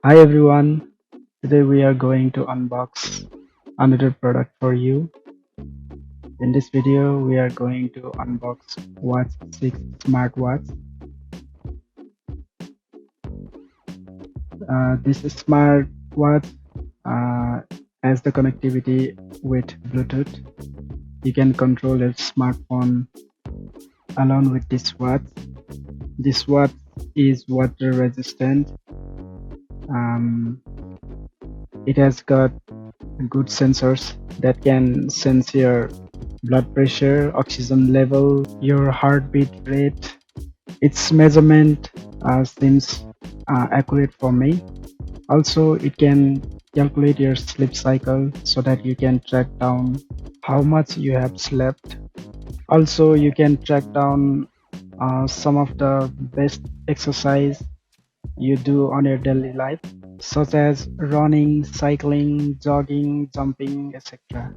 Hi everyone, today we are going to unbox another product for you. In this video, we are going to unbox Watch 6 smartwatch. This smartwatch has the connectivity with Bluetooth. You can control your smartphone along with this watch. This watch is water resistant. Um, it has got good sensors that can sense your blood pressure, oxygen level, your heartbeat rate. Its measurement seems accurate for me. Also, it can calculate your sleep cycle so that you can track down how much you have slept. Also, you can track down some of the best exercise you do on your daily life, such as running, cycling, jogging, jumping, etc.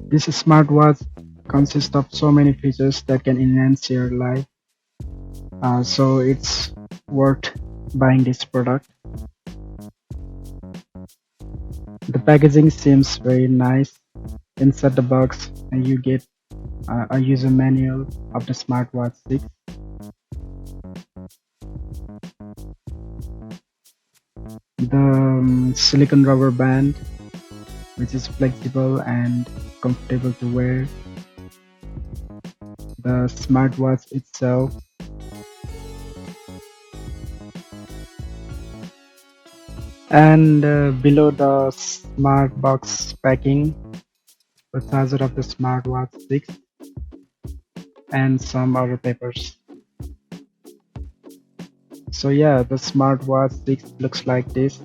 This smartwatch consists of so many features that can enhance your life, so it's worth buying this product. The packaging seems very nice. Inside the box, you get a user manual of the Smartwatch 6. The silicone rubber band, which is flexible and comfortable to wear. The smartwatch itself, and below the smart box packing, the charger of the Smartwatch 6, and some other papers. So yeah, the Smartwatch 6 looks like this.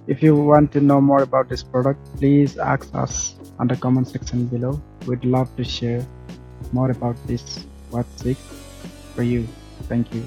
If you want to know more about this product, please ask us on the comment section below. We'd love to share more about this Watch 6 for you. Thank you.